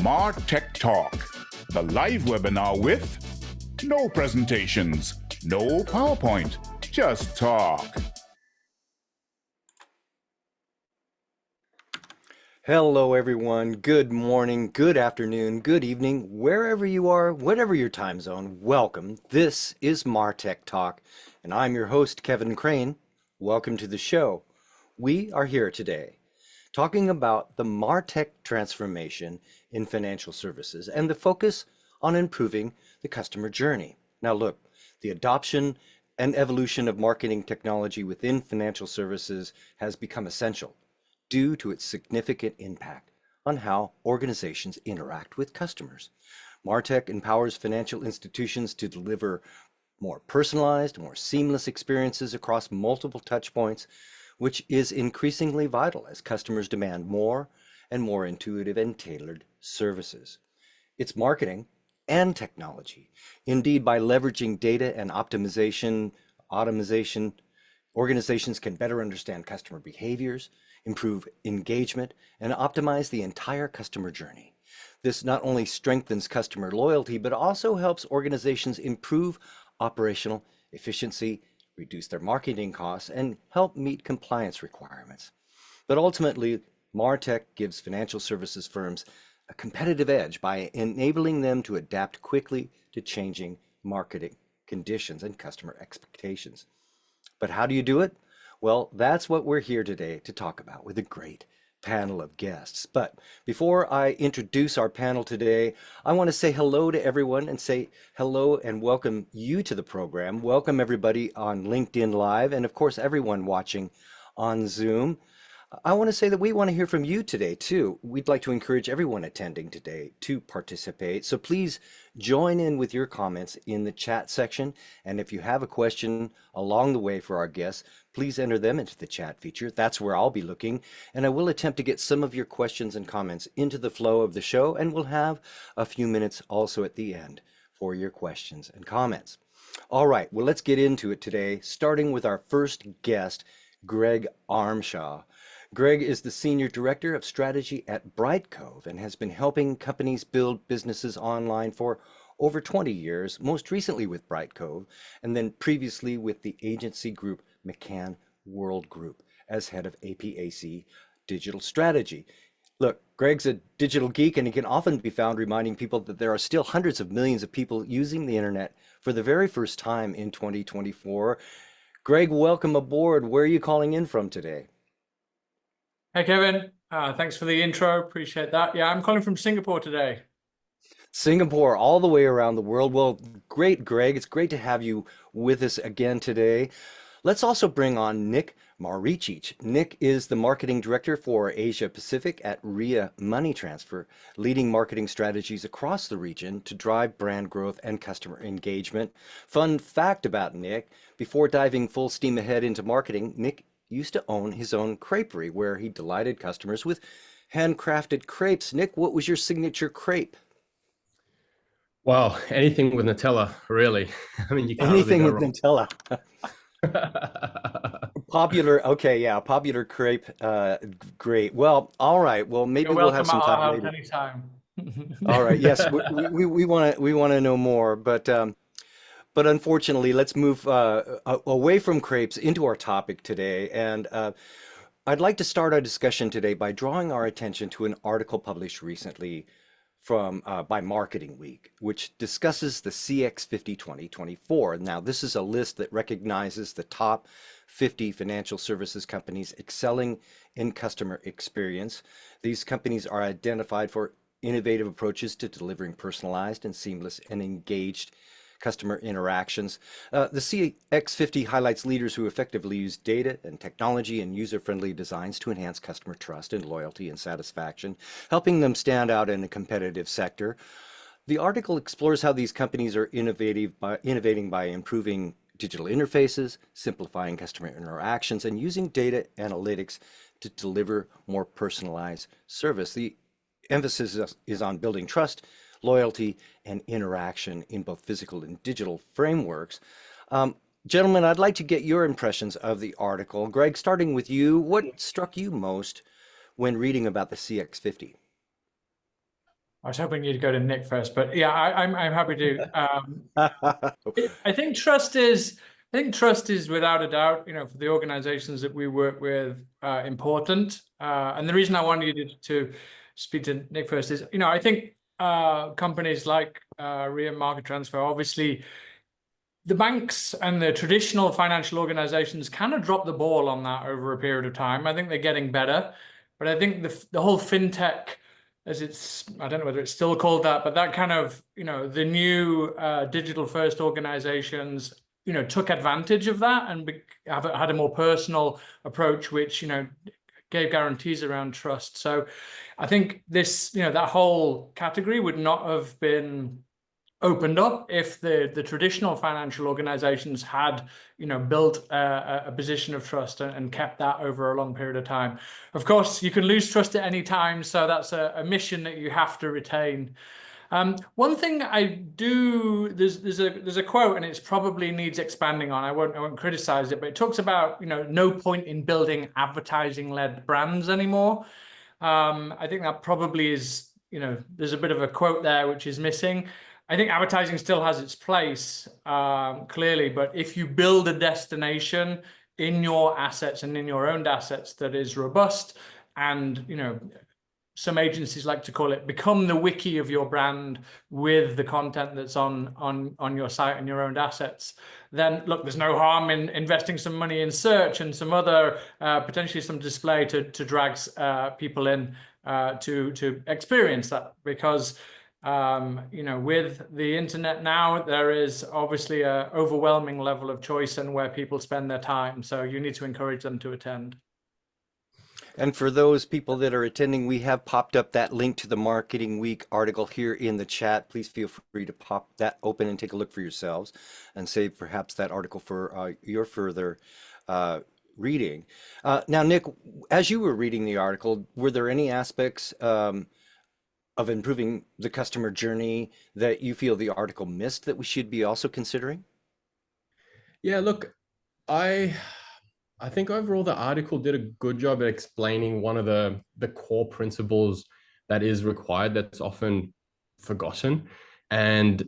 MarTechTalk, the live webinar with no presentations, no PowerPoint, just talk. Hello everyone, good morning, good afternoon, good evening, wherever you are, whatever your time zone, welcome. This is MarTechTalk, and I'm your host, Kevin Crane. Welcome to the show. We are here today talking about the MarTech transformation in financial services and the focus on improving the customer journey. Now look, the adoption and evolution of marketing technology within financial services has become essential due to its significant impact on how organizations interact with customers. MarTech empowers financial institutions to deliver more personalized, more seamless experiences across multiple touchpoints, which is increasingly vital as customers demand more and more intuitive and tailored services. It's marketing and technology. Indeed, by leveraging data and automation, organizations can better understand customer behaviors, improve engagement, and optimize the entire customer journey. This not only strengthens customer loyalty, but also helps organizations improve operational efficiency, reduce their marketing costs, and help meet compliance requirements. But ultimately, MarTech gives financial services firms a competitive edge by enabling them to adapt quickly to changing marketing conditions and customer expectations. But how do you do it? Well, that's what we're here today to talk about with a great panel of guests. But before I introduce our panel today, I want to say hello to everyone and say hello and welcome you to the program. Welcome everybody on LinkedIn Live and of course everyone watching on Zoom. I want to say that we want to hear from you today too. We'd like to encourage everyone attending today to participate. So please join in with your comments in the chat section. And if you have a question along the way for our guests, please enter them into the chat feature. That's where I'll be looking. And I will attempt to get some of your questions and comments into the flow of the show. And we'll have a few minutes also at the end for your questions and comments. All right, well, let's get into it today, starting with our first guest, Greg Armshaw. Greg is the Senior Director of Strategy at Brightcove and has been helping companies build businesses online for over 20 years, most recently with Brightcove, and then previously with the agency group McCann World Group as head of APAC Digital Strategy. Look, Greg's a digital geek and he can often be found reminding people that there are still hundreds of millions of people using the internet for the very first time in 2024. Greg, welcome aboard. Where are you calling in from today? Hey, Kevin. Thanks for the intro. Appreciate that. Yeah, I'm calling from Singapore today. Singapore, all the way around the world. Well, great, Greg. It's great to have you with us again today. Let's also bring on Nick Maricic. Nick is the marketing director for Asia Pacific at RIA Money Transfer, leading marketing strategies across the region to drive brand growth and customer engagement. Fun fact about Nick, before diving full steam ahead into marketing, Nick used to own his own creperie where he delighted customers with handcrafted crepes. Nick, what was your signature crepe? Wow, anything with Nutella, really. I mean, you can't Anything really with go Nutella. Popular, okay, yeah, popular crepe. Great. Well, all right. Well, maybe we'll have some time later. Anytime. All right. Yes, we want to know more, but unfortunately, let's move away from crepes into our topic today. And I'd like to start our discussion today by drawing our attention to an article published recently by Marketing Week, which discusses the CX50 2024. Now, this is a list that recognizes the top 50 financial services companies excelling in customer experience. These companies are identified for innovative approaches to delivering personalized and seamless and engaged customer interactions. The CX50 highlights leaders who effectively use data and technology and user-friendly designs to enhance customer trust and loyalty and satisfaction, helping them stand out in a competitive sector. The article explores how these companies are innovating by improving digital interfaces, simplifying customer interactions, and using data analytics to deliver more personalized service. The emphasis is on building trust, loyalty, and interaction in both physical and digital frameworks. Gentlemen, I'd like to get your impressions of the article. Greg, starting with you, what struck you most when reading about the CX50? I was hoping you'd go to Nick first, but yeah, I'm happy to. I think trust is without a doubt, for the organizations that we work with, important. And the reason I wanted you to speak to Nick first is, I think companies like Ria Market Transfer, obviously, the banks and the traditional financial organizations kind of dropped the ball on that over a period of time. I think they're getting better, but I think the whole fintech, I don't know whether it's still called that, but that kind of, the new digital first organizations, took advantage of that and had a more personal approach, which, gave guarantees around trust. So I think that whole category would not have been opened up if the traditional financial organizations had built a position of trust and kept that over a long period of time. Of course, you can lose trust at any time, so that's a mission that you have to retain. One thing there's a quote, and it probably needs expanding on. I won't criticize it, but it talks about no point in building advertising-led brands anymore. I think that probably is, there's a bit of a quote there which is missing. I think advertising still has its place, clearly, but if you build a destination in your assets and in your owned assets that is robust, and some agencies like to call it become the wiki of your brand with the content that's on your site and your owned assets, then look, there's no harm in investing some money in search and some other potentially some display to drag people in to experience that, because with the internet now, there is obviously an overwhelming level of choice and where people spend their time. So you need to encourage them to attend. And for those people that are attending, we have popped up that link to the Marketing Week article here in the chat. Please feel free to pop that open and take a look for yourselves and save perhaps that article for your further reading. Now, Nick, as you were reading the article, were there any aspects of improving the customer journey that you feel the article missed that we should be also considering? Yeah, look, I think overall the article did a good job at explaining one of the core principles that is required that's often forgotten, and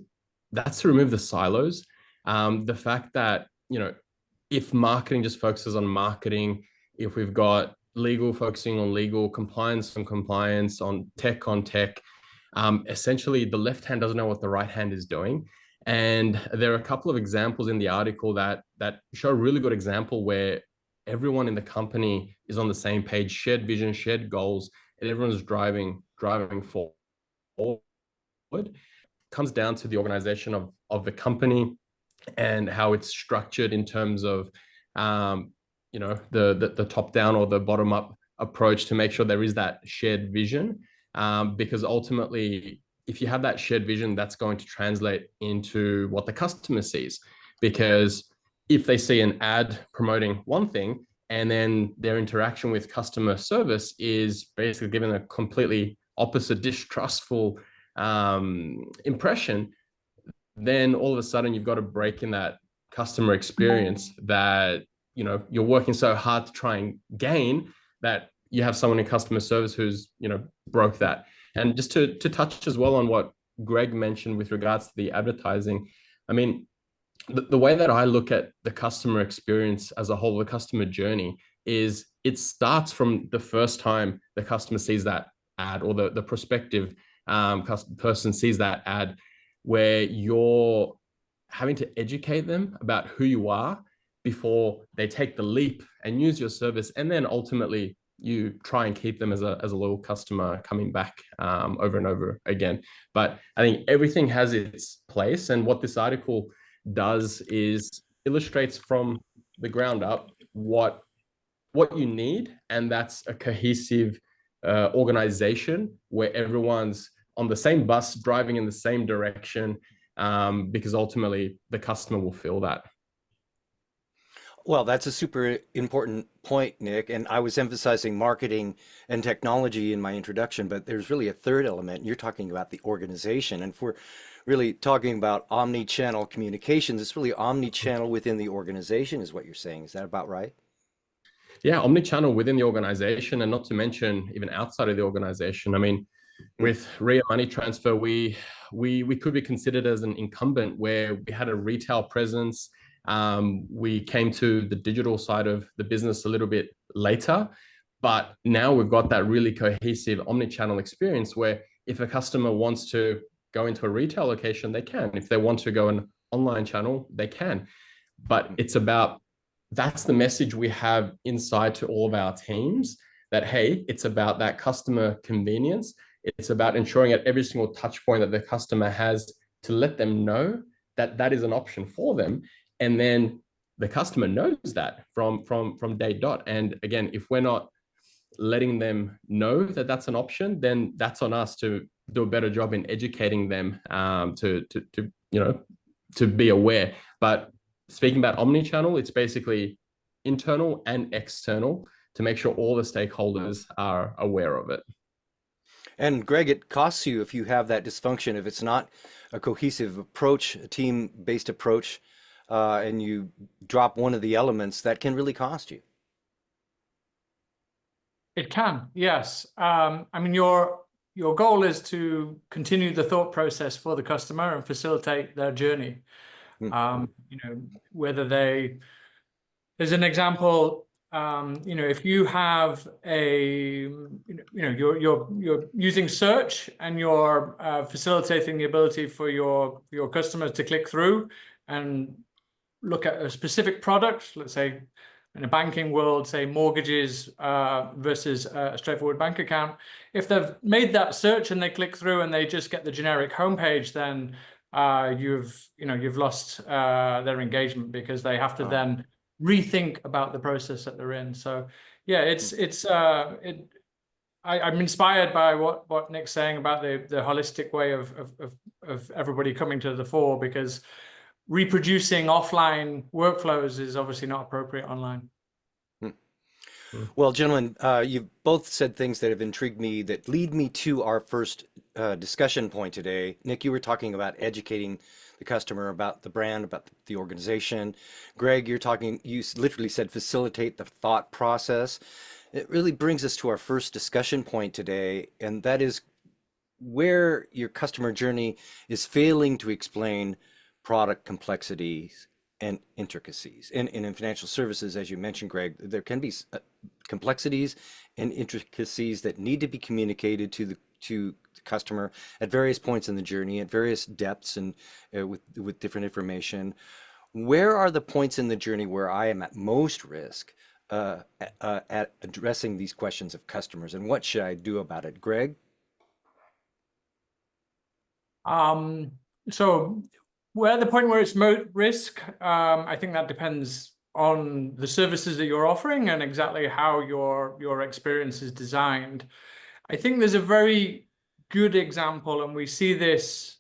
that's to remove the silos. The fact that, if marketing just focuses on marketing, if we've got legal focusing on legal, compliance on compliance, on tech, essentially the left hand doesn't know what the right hand is doing. And there are a couple of examples in the article that show a really good example where everyone in the company is on the same page, shared vision, shared goals, and everyone's driving forward. It comes down to the organization of the company and how it's structured in terms of the top down or the bottom up approach to make sure there is that shared vision, because ultimately, if you have that shared vision, that's going to translate into what the customer sees. Because if they see an ad promoting one thing and then their interaction with customer service is basically given a completely opposite, distrustful impression, then all of a sudden you've got to break in that customer experience that you're working so hard to try and gain, that you have someone in customer service who's broke that. And just to touch as well on what Greg mentioned with regards to the advertising, I mean, the way that I look at the customer experience as a whole, the customer journey, is it starts from the first time the customer sees that ad, or the prospective person sees that ad, where you're having to educate them about who you are before they take the leap and use your service. And then ultimately you try and keep them as a loyal customer coming back over and over again. But I think everything has its place. And what this article does is illustrates from the ground up what you need. And that's a cohesive organization where everyone's on the same bus, driving in the same direction, because ultimately the customer will feel that. Well, that's a super important point, Nick. And I was emphasizing marketing and technology in my introduction, but there's really a third element. You're talking about the organization. And if we're really talking about omni-channel communications, it's really omni-channel within the organization is what you're saying. Is that about right? Yeah, omni-channel within the organization, and not to mention even outside of the organization. I mean, With Ria Money Transfer, we could be considered as an incumbent where we had a retail presence. We came to the digital side of the business a little bit later, but now we've got that really cohesive omni-channel experience where if a customer wants to go into a retail location, they can. If they want to go an online channel, they can. But it's about, that's the message we have inside to all of our teams, that, hey, it's about that customer convenience. It's about ensuring at every single touch point that the customer has to let them know that that is an option for them. And then the customer knows that from day dot. And again, if we're not letting them know that that's an option, then that's on us to do a better job in educating them to be aware. But speaking about omni-channel, it's basically internal and external to make sure all the stakeholders are aware of it. And Greg, it costs you if you have that dysfunction, if it's not a cohesive approach, a team-based approach, and you drop one of the elements, that can really cost you. It can, yes. I mean, your goal is to continue the thought process for the customer and facilitate their journey. Whether there's an example, if you have you're using search and you're facilitating the ability for your customers to click through and look at a specific product, let's say in a banking world, say mortgages versus a straightforward bank account. If they've made that search and they click through and they just get the generic homepage, then you've lost their engagement, because they have to then rethink about the process that they're in. So yeah, I'm inspired by what Nick's saying about the holistic way of everybody coming to the fore, because reproducing offline workflows is obviously not appropriate online. Well, gentlemen, you've both said things that have intrigued me, that lead me to our first discussion point today. Nick, you were talking about educating the customer about the brand, about the organization. Greg, you literally said facilitate the thought process. It really brings us to our first discussion point today, and that is where your customer journey is failing to explain product complexities and intricacies. And in financial services, as you mentioned, Greg, there can be complexities and intricacies that need to be communicated to the customer at various points in the journey, at various depths, and with different information. Where are the points in the journey where I am at most risk at addressing these questions of customers, and what should I do about it? Greg? So where the point where it's risk, I think that depends on the services that you're offering and exactly how your experience is designed. I think there's a very good example, and we see this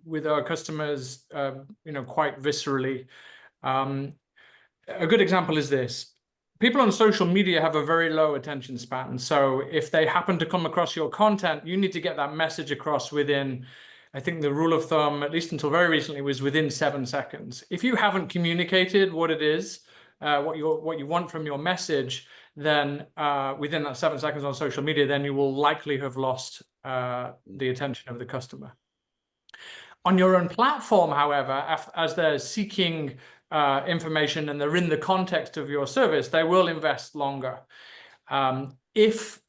with our customers, quite viscerally. A good example is this. People on social media have a very low attention span. So if they happen to come across your content, you need to get that message across within, I think the rule of thumb, at least until very recently, was within 7 seconds. If you haven't communicated what it is, what you want from your message, then within that 7 seconds on social media, then you will likely have lost the attention of the customer. On your own platform, however, as they're seeking information and they're in the context of your service, they will invest longer. If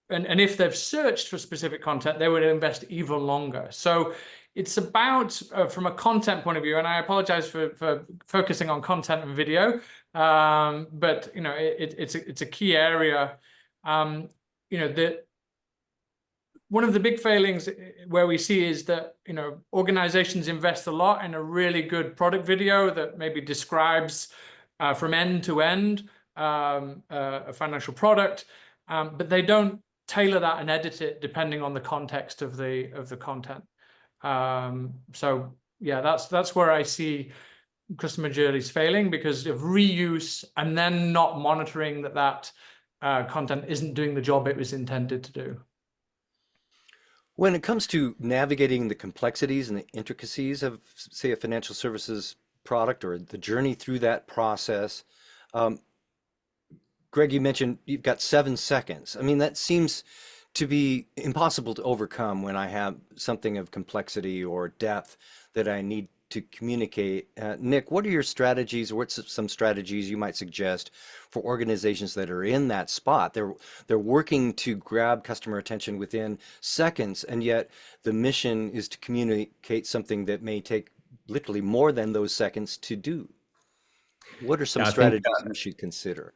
they've searched for specific content, they would invest even longer. So it's about, from a content point of view, and I apologize for focusing on content and video, but it's a key area. One of the big failings where we see is that organizations invest a lot in a really good product video that maybe describes from end to end a financial product, but they don't tailor that and edit it depending on the context of the content. So yeah, that's where I see customer journeys failing, because of reuse and then not monitoring that content isn't doing the job it was intended to do. When it comes to navigating the complexities and the intricacies of, say, a financial services product or the journey through that process, Greg, you mentioned you've got 7 seconds. I mean, that seems to be impossible to overcome when I have something of complexity or depth that I need to communicate. Nick, what are your strategies? What's some strategies you might suggest for organizations that are in that spot? They're working to grab customer attention within seconds, and yet the mission is to communicate something that may take literally more than those seconds to do. What are some Yeah, I think strategies we should consider?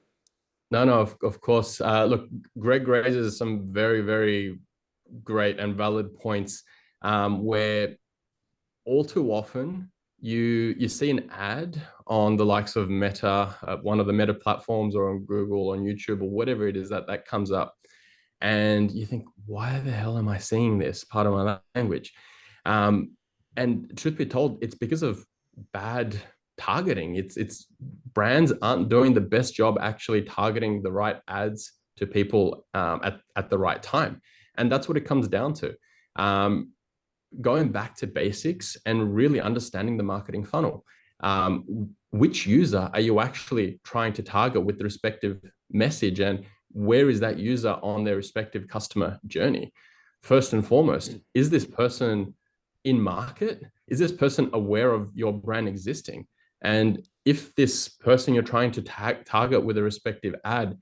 no, of course. Look, Greg raises some very, very great and valid points, where all too often you see an ad on the likes of Meta, one of the Meta platforms, or on Google, on YouTube, or whatever it is that comes up, and you think, why the hell am I seeing this? Part of my language. And truth be told, it's because of bad targeting. It's brands aren't doing the best job actually targeting the right ads to people at the right time, and that's what it comes down to. Going back to basics and really understanding the marketing funnel. Which user are you actually trying to target with the respective message, and where is that user on their respective customer journey? First and foremost, is this person in market? Is this person aware of your brand existing? And if this person you're trying to target with a respective ad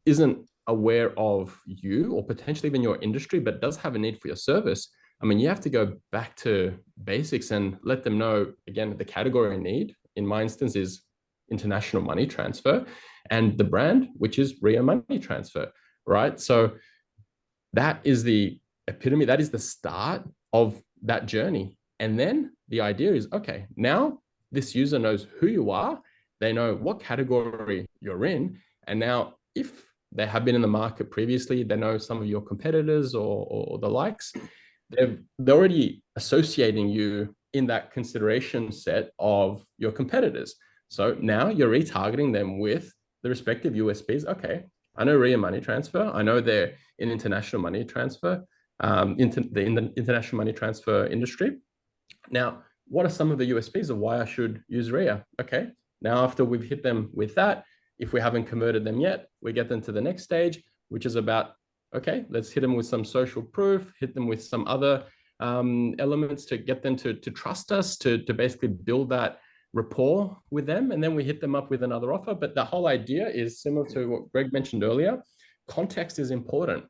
isn't aware of you, or potentially even your industry, but does have a need for your service, I mean, you have to go back to basics and let them know, again, the category need, in my instance, is international money transfer, and the brand, which is RIA money transfer, right? So that is the epitome, that is the start of that journey. And then the idea is, okay, now this user knows who you are, they know what category you're in, and now if they have been in the market previously, they know some of your competitors or the likes, they're already associating you in that consideration set of your competitors. So now you're retargeting them with the respective USPs. Okay, I know RIA money transfer. I know they're in international money transfer, in the international money transfer industry. Now, what are some of the USPs of why I should use RIA? Okay, now after we've hit them with that, if we haven't converted them yet, we get them to the next stage, which is about, okay, let's hit them with some social proof, hit them with some other elements to get them to trust us, to basically build that rapport with them. And then we hit them up with another offer. But the whole idea is similar to what Greg mentioned earlier. Context is important.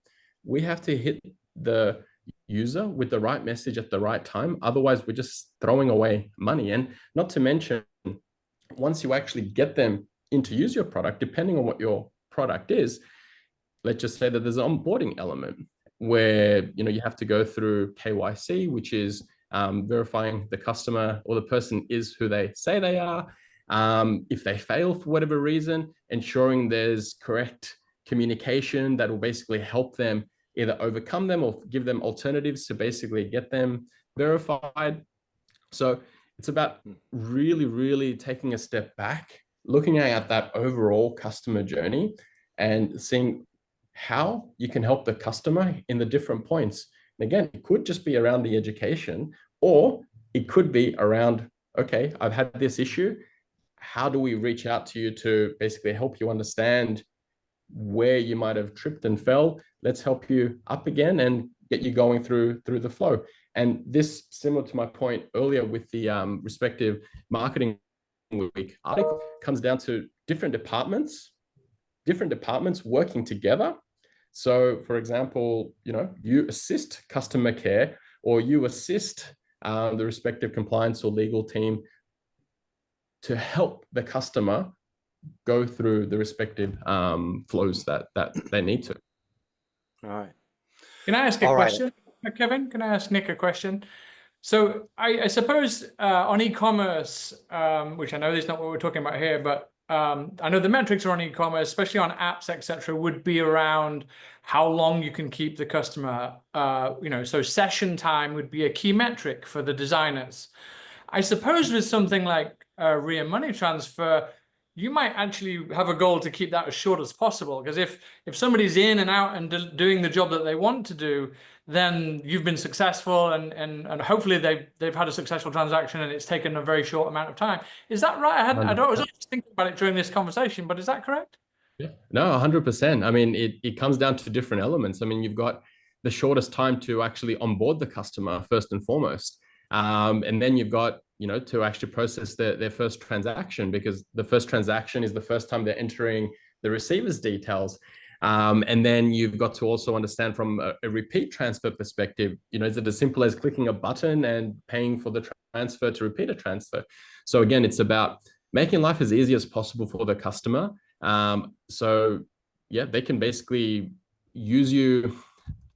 We have to hit the user with the right message at the right time. Otherwise, we're just throwing away money. And not to mention, once you actually get them in to use your product, depending on what your product is, let's just say that there's an onboarding element where you have to go through KYC, which is verifying the customer or the person is who they say they are. If they fail for whatever reason, ensuring there's correct communication that will basically help them either overcome them or give them alternatives to basically get them verified. So it's about really, really taking a step back, looking at that overall customer journey and seeing how you can help the customer in the different points. And again, it could just be around the education, or it could be around, okay, I've had this issue. How do we reach out to you to basically help you understand where you might have tripped and fell? Let's help you up again and get you going through the flow. And this, similar to my point earlier with the respective marketing week article, comes down to different departments working together. So for example, you assist customer care, or you assist the respective compliance or legal team to help the customer go through the respective flows that they need to. All right. Can I ask a question, Kevin? Can I ask Nick a question? So I suppose on e-commerce, which I know is not what we're talking about here, but I know the metrics around e-commerce, especially on apps, etc., would be around how long you can keep the customer. So session time would be a key metric for the designers. I suppose with something like RIA money transfer, you might actually have a goal to keep that as short as possible. Because if somebody's in and out and doing the job that they want to do, then you've been successful, and hopefully they've had a successful transaction and it's taken a very short amount of time. Is that right? I was just thinking about it during this conversation, but is that correct? Yeah. No, 100%. I mean, it comes down to different elements. I mean, you've got the shortest time to actually onboard the customer first and foremost. And then you've got, to actually process their first transaction, because the first transaction is the first time they're entering the receiver's details. And then you've got to also understand from a repeat transfer perspective, is it as simple as clicking a button and paying for the transfer to repeat a transfer? So again, it's about making life as easy as possible for the customer. So yeah, they can basically use you,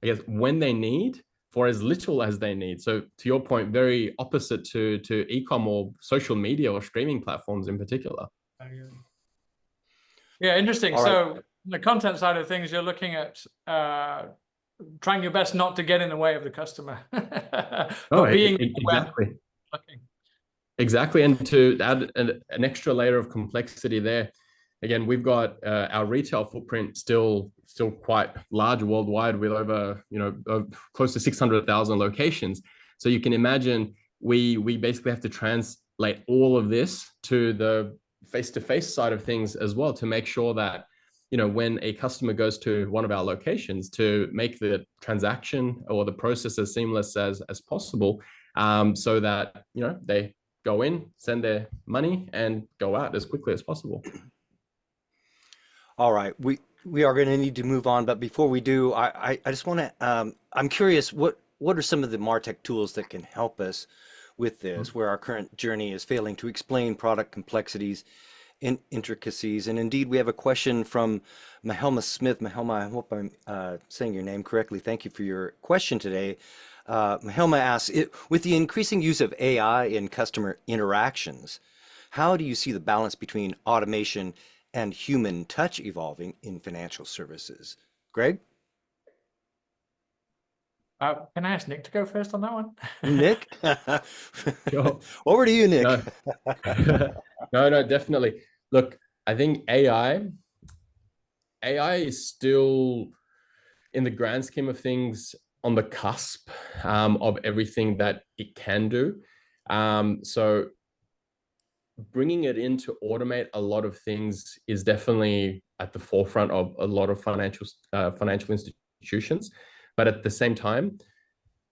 I guess, when they need, for as little as they need. So to your point, very opposite to e-com or social media or streaming platforms in particular. Yeah, interesting. All right. So the content side of things, you're looking at trying your best not to get in the way of the customer, but being exactly. Looking. Exactly. And to add an extra layer of complexity there, again, we've got our retail footprint still quite large worldwide, with over close to 600,000 locations. So you can imagine we basically have to translate all of this to the face-to-face side of things as well, to make sure that when a customer goes to one of our locations, to make the transaction or the process as seamless as possible, so that they go in, send their money, and go out as quickly as possible. All right, we are going to need to move on, but before we do, I just want to, I'm curious, what are some of the MarTech tools that can help us with this, where our current journey is failing to explain product complexities and intricacies? And indeed, we have a question from Mahelma Smith. Mahelma, I hope I'm saying your name correctly. Thank you for your question today. Mahelma asks, with the increasing use of AI in customer interactions, how do you see the balance between automation and human touch evolving in financial services? Greg? Can I ask Nick to go first on that one? Nick? Sure. Over to you, Nick. No, definitely. Look, I think AI is still, in the grand scheme of things, on the cusp of everything that it can do. So bringing it in to automate a lot of things is definitely at the forefront of a lot of financial institutions. But at the same time,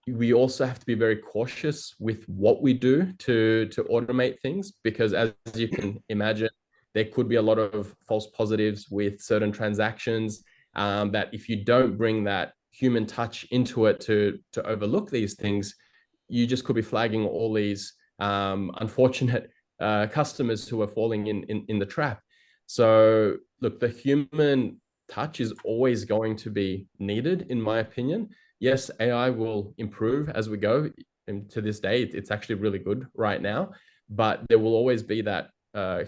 we also have to be very cautious with what we do to automate things, because as you can imagine, there could be a lot of false positives with certain transactions, that if you don't bring that human touch into it to overlook these things, you just could be flagging all these unfortunate customers who are falling in the trap. So look, the human touch is always going to be needed, in my opinion. Yes, AI will improve as we go, and to this day, it's actually really good right now, but there will always be that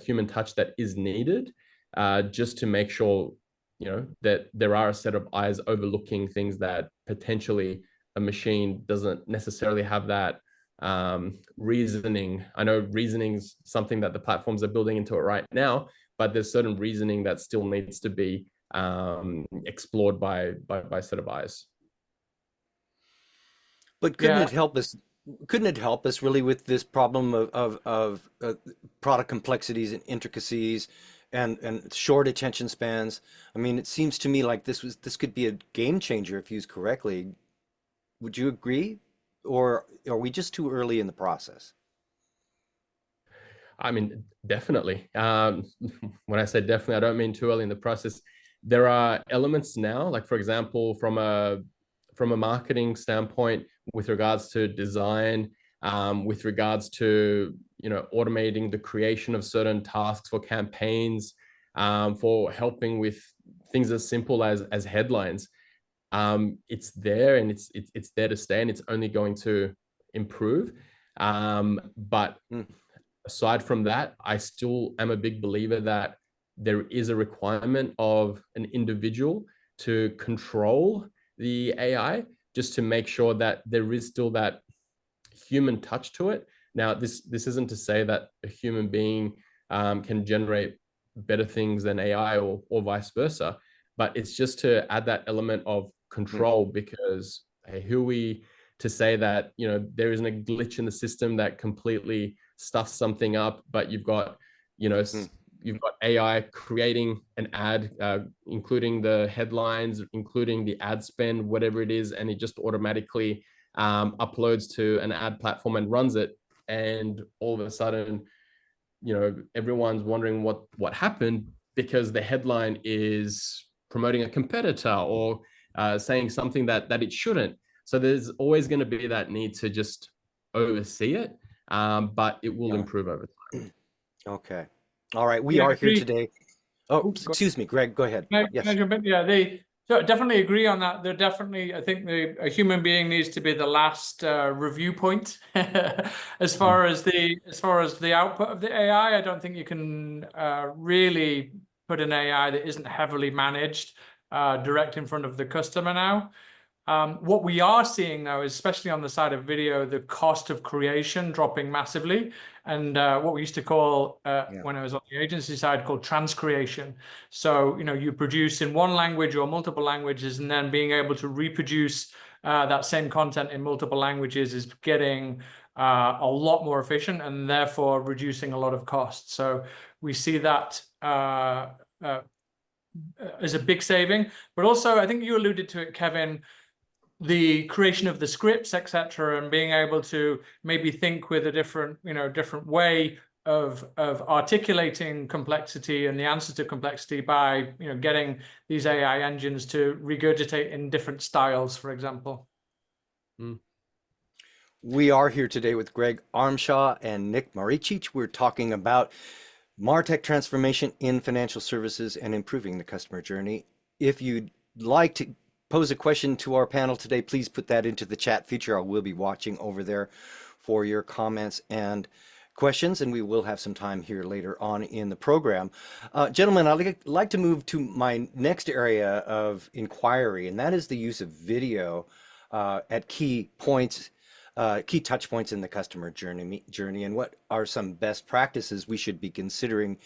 human touch that is needed, just to make sure that there are a set of eyes overlooking things that potentially a machine doesn't necessarily have that reasoning. I know reasoning is something that the platforms are building into it right now, but there's certain reasoning that still needs to be explored by a set of eyes. But couldn't it help us? Couldn't it help us really with this problem of product complexities and intricacies and short attention spans? I mean, it seems to me like this could be a game changer if used correctly. Would you agree, or are we just too early in the process? I mean, definitely. When I say definitely, I don't mean too early in the process. There are elements now, like for example, from a marketing standpoint, with regards to design, with regards to automating the creation of certain tasks for campaigns, for helping with things as simple as headlines. It's there, and it's there to stay, and it's only going to improve. But aside from that, I still am a big believer that there is a requirement of an individual to control the AI, just to make sure that there is still that human touch to it. Now, this isn't to say that a human being can generate better things than AI or vice versa, but it's just to add that element of control, because hey, who are we to say that there isn't a glitch in the system that completely stuffs something up, but you've got you've got AI creating an ad, including the headlines, including the ad spend, whatever it is, and it just automatically uploads to an ad platform and runs it. And all of a sudden, everyone's wondering what happened, because the headline is promoting a competitor or saying something that it shouldn't. So there's always going to be that need to just oversee it, but it will improve over time. Okay. All right. We Yeah, are I here agree. today. Oh, Oops, go excuse me, Greg, go ahead. Can Yes. I jump in? Yeah, so definitely agree on that. They're definitely, I think a human being needs to be the last review point as far as the output of the AI. I don't think you can really put an AI that isn't heavily managed direct in front of the customer now. What we are seeing though, is especially on the side of video, the cost of creation dropping massively, and what we used to call when I was on the agency side, called transcreation. So you produce in one language or multiple languages, and then being able to reproduce that same content in multiple languages is getting a lot more efficient, and therefore reducing a lot of costs. So we see that as a big saving. But also, I think you alluded to it, Kevin, the creation of the scripts, etc., and being able to maybe think with a different way of articulating complexity and the answer to complexity by getting these AI engines to regurgitate in different styles, for example. We are here today with Greg Armshaw and Nick Marichich. We're talking about MarTech transformation in financial services and improving the customer journey. If you'd like to pose a question to our panel today, please put that into the chat feature. I will be watching over there for your comments and questions, and we will have some time here later on in the program. Gentlemen, I'd like to move to my next area of inquiry, and that is the use of video at key points, key touch points in the customer journey, and what are some best practices we should be considering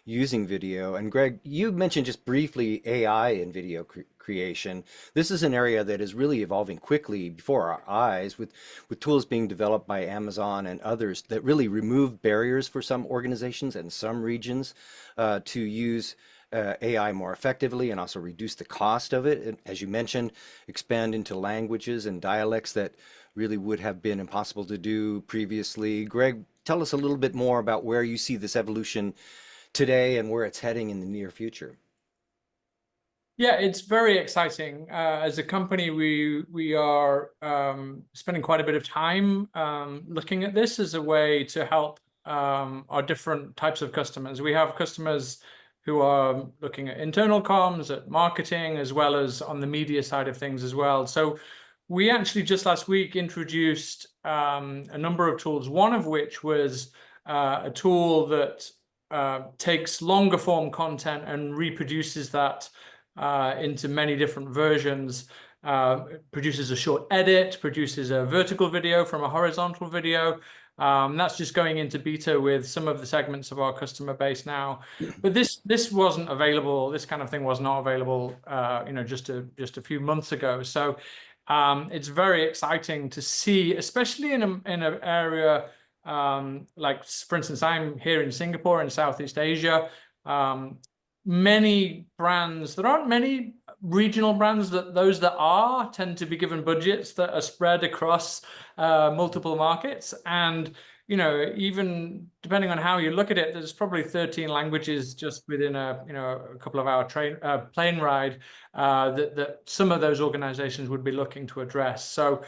using video. And Greg, you mentioned just briefly AI in video creation. This is an area that is really evolving quickly before our eyes, with tools being developed by Amazon and others that really remove barriers for some organizations and some regions to use AI more effectively, and also reduce the cost of it. And as you mentioned, expand into languages and dialects that really would have been impossible to do previously. Greg, tell us a little bit more about where you see this evolution today and where it's heading in the near future. Yeah, it's very exciting. As a company, we are spending quite a bit of time looking at this as a way to help our different types of customers. We have customers who are looking at internal comms, at marketing, as well as on the media side of things as well. So we actually just last week introduced a number of tools, one of which was a tool that takes longer form content and reproduces that into many different versions, produces a short edit, produces a vertical video from a horizontal video. That's just going into beta with some of the segments of our customer base now. But this wasn't available. This kind of thing was not available, just a few months ago. So it's very exciting to see, especially in an area like, for instance, I'm here in Singapore in Southeast Asia. Many brands, there aren't many regional brands, that those that are tend to be given budgets that are spread across multiple markets. And even depending on how you look at it, there's probably 13 languages just within a couple of hour plane ride that some of those organizations would be looking to address. So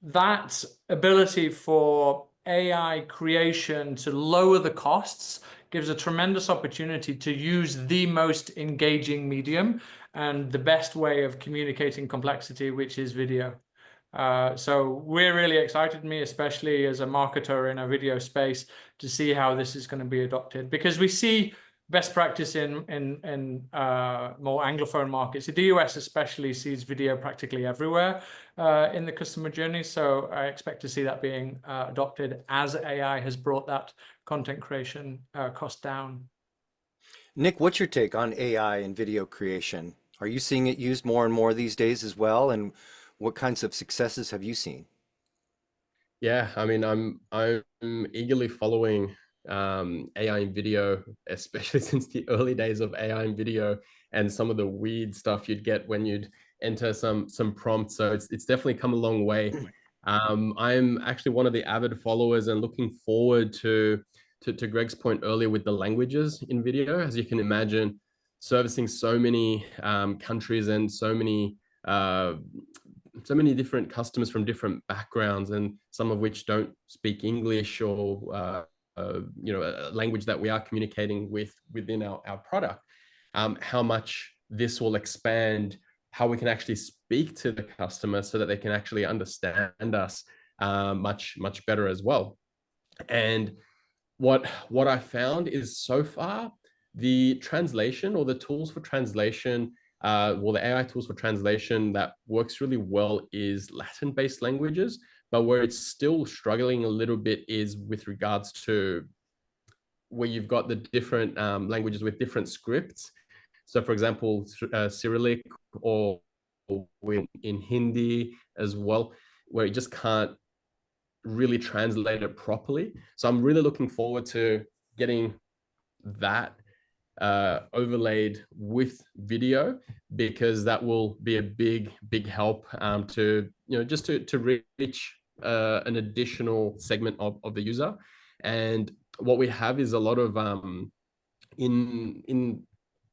that ability for AI creation to lower the costs gives a tremendous opportunity to use the most engaging medium and the best way of communicating complexity, which is video. So we're really excited, me especially as a marketer in a video space, to see how this is going to be adopted, because we see best practice in more Anglophone markets. The US especially sees video practically everywhere in the customer journey. So I expect to see that being adopted as AI has brought that content creation cost down. Nick, what's your take on AI and video creation? Are you seeing it used more and more these days as well? And what kinds of successes have you seen? Yeah, I mean, I'm eagerly following AI in video, especially since the early days of AI in video and some of the weird stuff you'd get when you'd enter some prompts. So it's definitely come a long way. I'm actually one of the avid followers and looking forward to Greg's point earlier with the languages in video. As you can imagine, servicing so many countries and so many different customers from different backgrounds, and some of which don't speak English or a language that we are communicating within our product. How much this will expand how we can actually speak to the customer so that they can actually understand us much better as well. And what I found is, so far, the translation or the tools for translation, the AI tools for translation that works really well is Latin-based languages. But where it's still struggling a little bit is with regards to where you've got the different languages with different scripts. So, for example, Cyrillic or in Hindi as well, where you just can't really translate it properly. So I'm really looking forward to getting that overlaid with video, because that will be a big help to just to reach an additional segment of the user. And what we have is a lot of in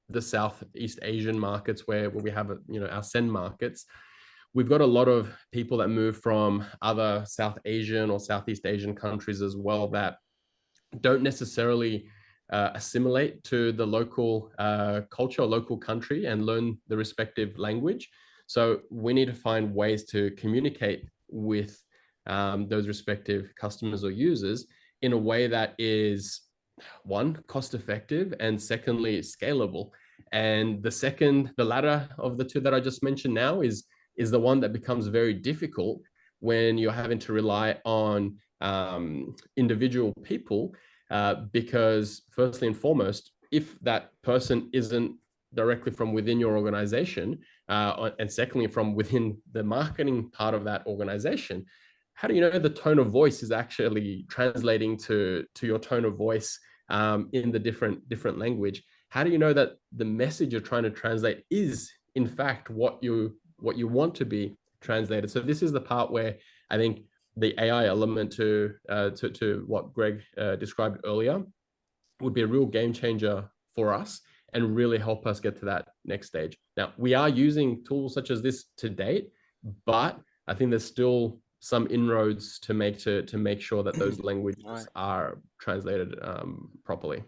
the Southeast Asian markets where we have our send markets. We've got a lot of people that move from other South Asian or Southeast Asian countries as well that don't necessarily assimilate to the local culture or local country and learn the respective language. So we need to find ways to communicate with those respective customers or users in a way that is, one, cost effective, and secondly, scalable. And the latter of the two that I just mentioned now is the one that becomes very difficult when you're having to rely on individual people, because firstly and foremost, if that person isn't directly from within your organization, and secondly from within the marketing part of that organization, how do you know the tone of voice is actually translating to your tone of voice in the different language? How do you know that the message you're trying to translate is in fact what you want to be translated? So this is the part where I think the AI element to what Greg described earlier would be a real game changer for us and really help us get to that next stage. Now, we are using tools such as this to date, but I think there's still some inroads to make sure that those languages are translated properly.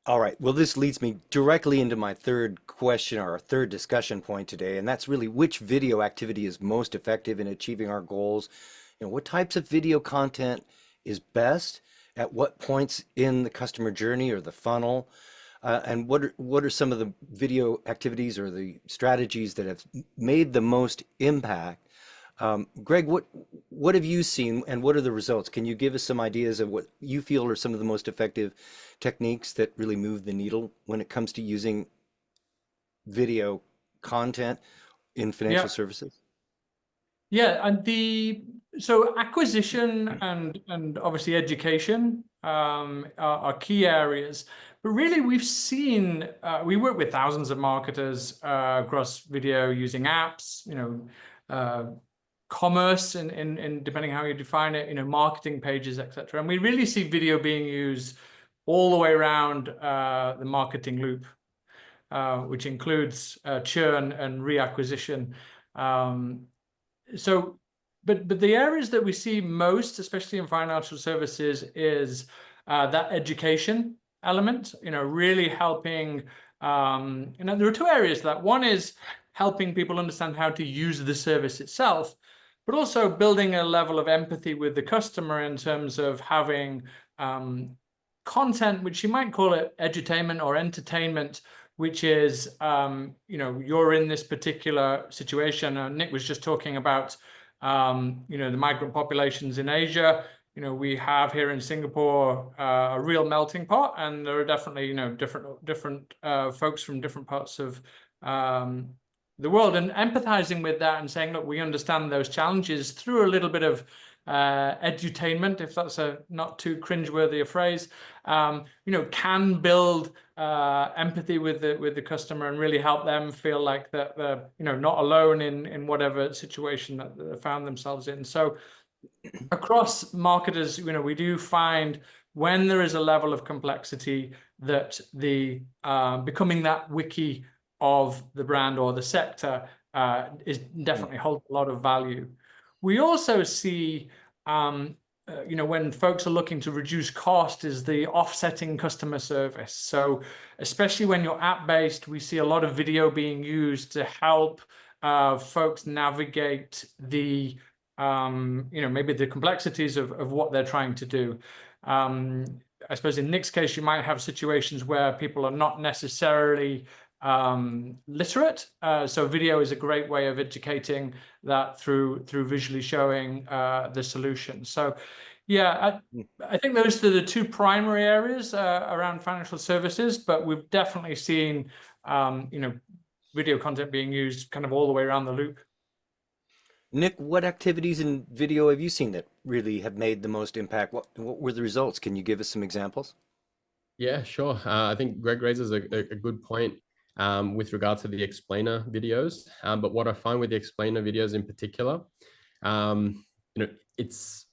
All right. Well, this leads me directly into my third question, or our third discussion point today, and that's really which video activity is most effective in achieving our goals. What types of video content is best at what points in the customer journey or the funnel, and what are some of the video activities or the strategies that have made the most impact? Greg, what have you seen and what are the results? Can you give us some ideas of what you feel are some of the most effective techniques that really move the needle when it comes to using video content in financial services? Yeah, and so acquisition and obviously education are key areas. But really, we've seen we work with thousands of marketers across video using apps, commerce in depending how you define it, marketing pages, etc. And we really see video being used all the way around the marketing loop, which includes churn and reacquisition. But the areas that we see most, especially in financial services, is that education element. Really helping. There are two areas to that. One is helping people understand how to use the service itself, but also building a level of empathy with the customer in terms of having content, which you might call it edutainment or entertainment, which is, you're in this particular situation. Nick was just talking about, the migrant populations in Asia. We have here in Singapore a real melting pot, and there are definitely, different folks from different parts of the world, and empathizing with that and saying, look, we understand those challenges through a little bit of edutainment, if that's a not too cringeworthy a phrase, can build empathy with the customer and really help them feel like that they're not alone in whatever situation that they found themselves in. So across marketers, we do find when there is a level of complexity that the becoming that wiki of the brand or the sector is definitely holds a lot of value. We also see, when folks are looking to reduce cost, is the offsetting customer service. So especially when you're app-based, we see a lot of video being used to help folks navigate the maybe the complexities of what they're trying to do. I suppose in Nick's case, you might have situations where people are not necessarily literate. So video is a great way of educating that through visually showing the solution. So yeah, I think those are the two primary areas around financial services, but we've definitely seen video content being used kind of all the way around the loop. Nick, what activities in video have you seen that really have made the most impact? What were the results? Can you give us some examples? Yeah, sure. I think Greg raises a good point with regard to the explainer videos. But what I find with the explainer videos in particular, it's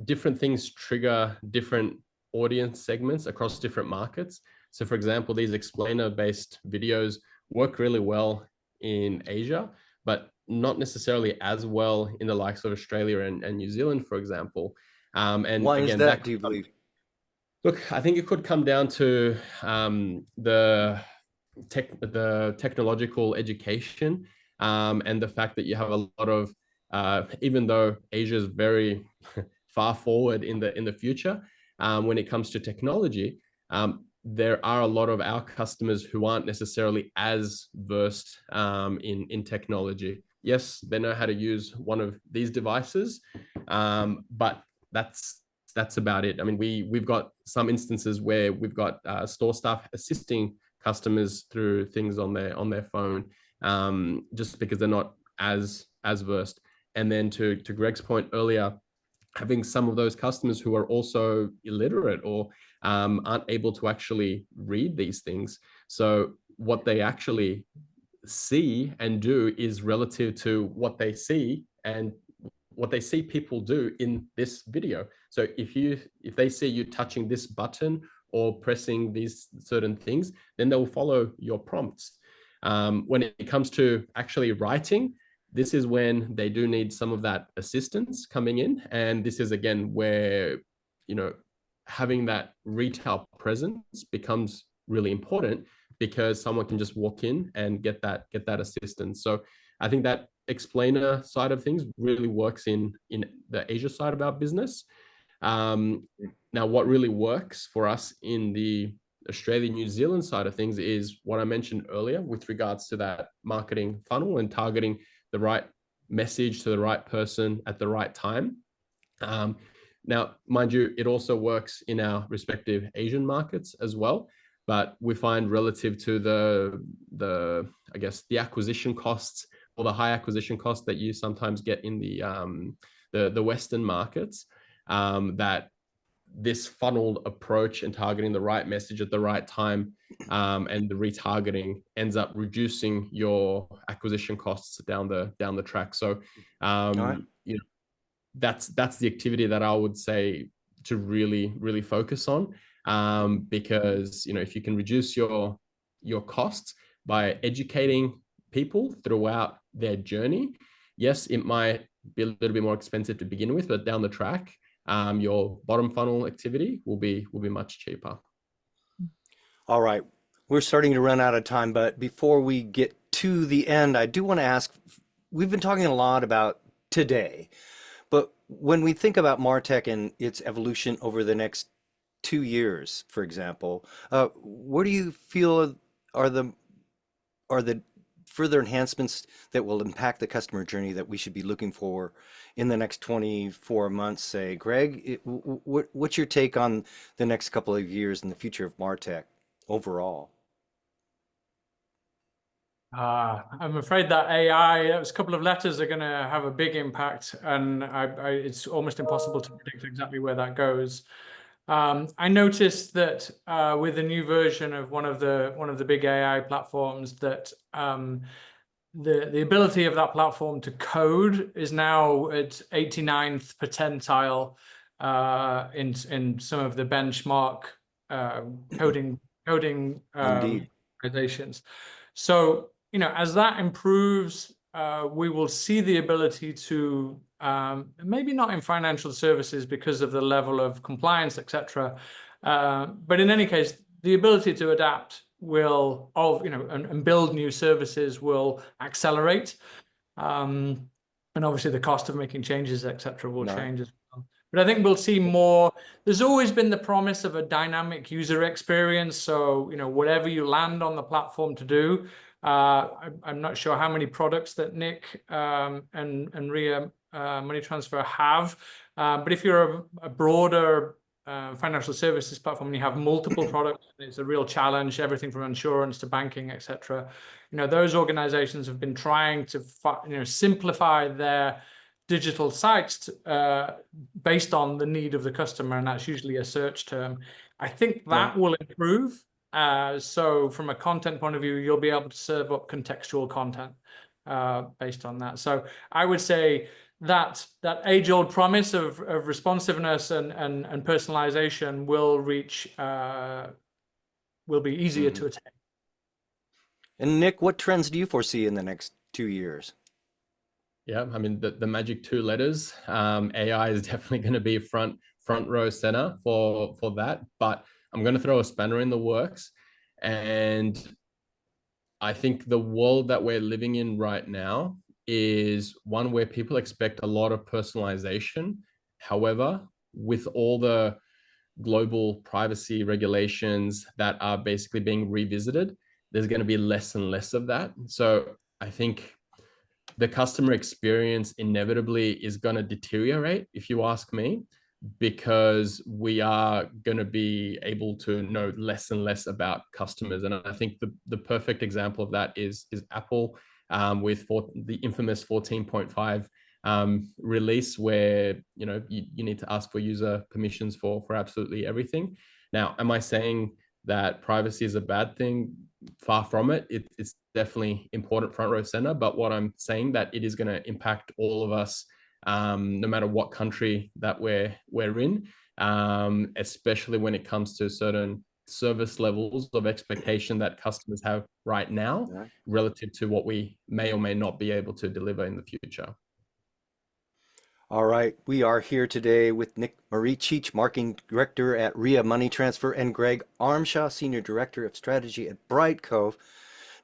different things trigger different audience segments across different markets. So for example, these explainer-based videos work really well in Asia, but not necessarily as well in the likes of Australia and New Zealand, for example. And Why is again, that, do you believe? Look, I think it could come down to the technological education and the fact that you have a lot of, even though Asia is very far forward in the future, when it comes to technology, there are a lot of our customers who aren't necessarily as versed in technology. Yes, they know how to use one of these devices, but that's about it. I mean, we've got some instances where we've got store staff assisting customers through things on their phone, just because they're not as versed. And then to Greg's point earlier, having some of those customers who are also illiterate or aren't able to actually read these things. So what they actually see and do is relative to what they see and what they see people do in this video. So if they see you touching this button or pressing these certain things, then they'll follow your prompts. When it comes to actually writing, this is when they do need some of that assistance coming in. And this is again where, having that retail presence becomes really important, because someone can just walk in and get that assistance. So I think that explainer side of things really works in the Asia side of our business. Now, what really works for us in the Australia, New Zealand side of things is what I mentioned earlier with regards to that marketing funnel and targeting the right message to the right person at the right time. Now, mind you, it also works in our respective Asian markets as well. But we find relative to the I guess the acquisition costs or the high acquisition costs that you sometimes get in the Western markets, that this funneled approach and targeting the right message at the right time and the retargeting ends up reducing your acquisition costs down the track. So that's the activity that I would say to really focus on, because if you can reduce your costs by educating people throughout their journey, yes, it might be a little bit more expensive to begin with, but down the track, your bottom funnel activity will be much cheaper. All right, we're starting to run out of time, but before we get to the end, I do want to ask, we've been talking a lot about today, but when we think about MarTech and its evolution over the next 2 years, for example, what do you feel are the further enhancements that will impact the customer journey that we should be looking for in the next 24 months, say? Greg, what's your take on the next couple of years and the future of MarTech overall? I'm afraid that AI, those couple of letters are going to have a big impact, and it's almost impossible to predict exactly where that goes. I noticed that with the new version of one of the big AI platforms, that the ability of that platform to code is now at 89th percentile in some of the benchmark coding Indeed. organizations. So, as that improves, we will see the ability to maybe not in financial services because of the level of compliance, etc. But in any case, the ability to adapt and build new services will accelerate. And obviously the cost of making changes, etc., will change as well. But I think we'll see more. There's always been the promise of a dynamic user experience. So, whatever you land on the platform to do, I'm not sure how many products that Nick and Ria Money Transfer have. But if you're a broader financial services platform and you have multiple products, it's a real challenge, everything from insurance to banking, etc. Those organizations have been trying to simplify their digital sites based on the need of the customer, and that's usually a search term. I think that will improve. So from a content point of view, you'll be able to serve up contextual content based on that. So I would say that age-old promise of responsiveness and personalization will be easier to attain. And Nick, what trends do you foresee in the next 2 years? Yeah, I mean, the magic 2 letters, AI is definitely going to be front row center for that. But I'm going to throw a spanner in the works. And I think the world that we're living in right now is one where people expect a lot of personalization. However, with all the global privacy regulations that are basically being revisited, there's going to be less and less of that. So I think the customer experience inevitably is going to deteriorate, if you ask me, because we are going to be able to know less and less about customers. And I think the perfect example of that is Apple with the infamous 14.5 release, where you need to ask for user permissions for absolutely everything. Now, am I saying that privacy is a bad thing? Far from it. It's definitely important front row center. But what I'm saying, that it is going to impact all of us, no matter what country that we're in, especially when it comes to certain service levels of expectation that customers have right now relative to what we may or may not be able to deliver in the future. All right, we are here today with Nick Maricic, Marketing Director at Ria Money Transfer, and Greg Armshaw, Senior Director of Strategy at Bright Cove.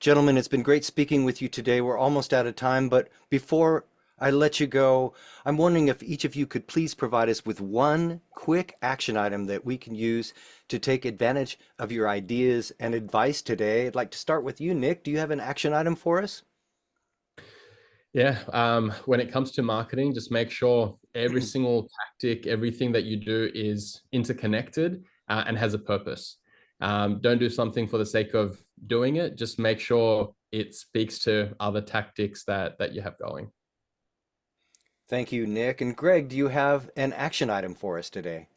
Gentlemen, it's been great speaking with you today. We're almost out of time, but before I let you go, I'm wondering if each of you could please provide us with one quick action item that we can use to take advantage of your ideas and advice today. I'd like to start with you, Nick. Do you have an action item for us? Yeah, when it comes to marketing, just make sure every single tactic, everything that you do is interconnected and has a purpose. Don't do something for the sake of doing it. Just make sure it speaks to other tactics that you have going. Thank you, Nick. And Greg, do you have an action item for us today?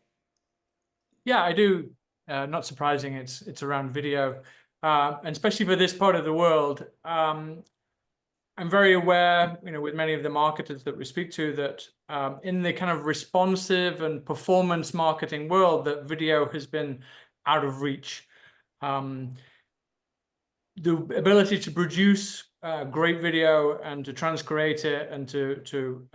Yeah, I do. Not surprising, it's around video, and especially for this part of the world. I'm very aware, with many of the marketers that we speak to, that in the kind of responsive and performance marketing world, that video has been out of reach. The ability to produce great video and to transcreate it and to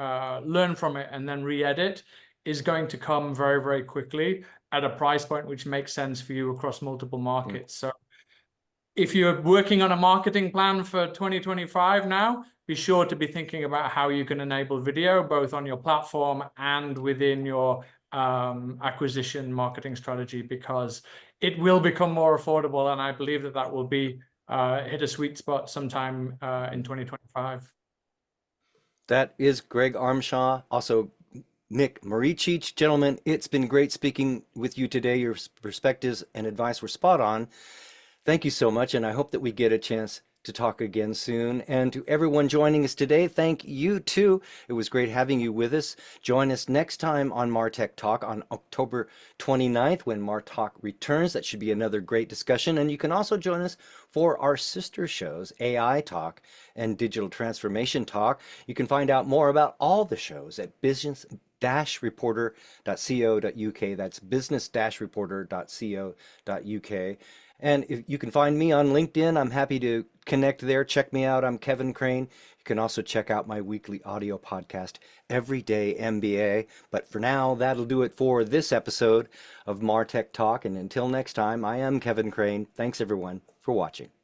learn from it and then re-edit is going to come very, very quickly at a price point which makes sense for you across multiple markets. So if you're working on a marketing plan for 2025 now, be sure to be thinking about how you can enable video both on your platform and within your acquisition marketing strategy, because it will become more affordable, and I believe that will be hit a sweet spot sometime in 2025. That is Greg Armshaw, also Nick Maricic. Gentlemen, it's been great speaking with you today. Your perspectives and advice were spot on. Thank you so much, and I hope that we get a chance to talk again soon. And to everyone joining us today, thank you too. It was great having you with us. Join us next time on MarTech Talk on October 29th when MarTalk returns. That should be another great discussion. And you can also join us for our sister shows, AI Talk and Digital Transformation Talk. You can find out more about all the shows at business-reporter.co.uk. That's business-reporter.co.uk. And if you can find me on LinkedIn, I'm happy to connect there. Check me out. I'm Kevin Crane. You can also check out my weekly audio podcast, Everyday MBA. But for now, that'll do it for this episode of MarTech Talk. And until next time, I am Kevin Crane. Thanks everyone for watching.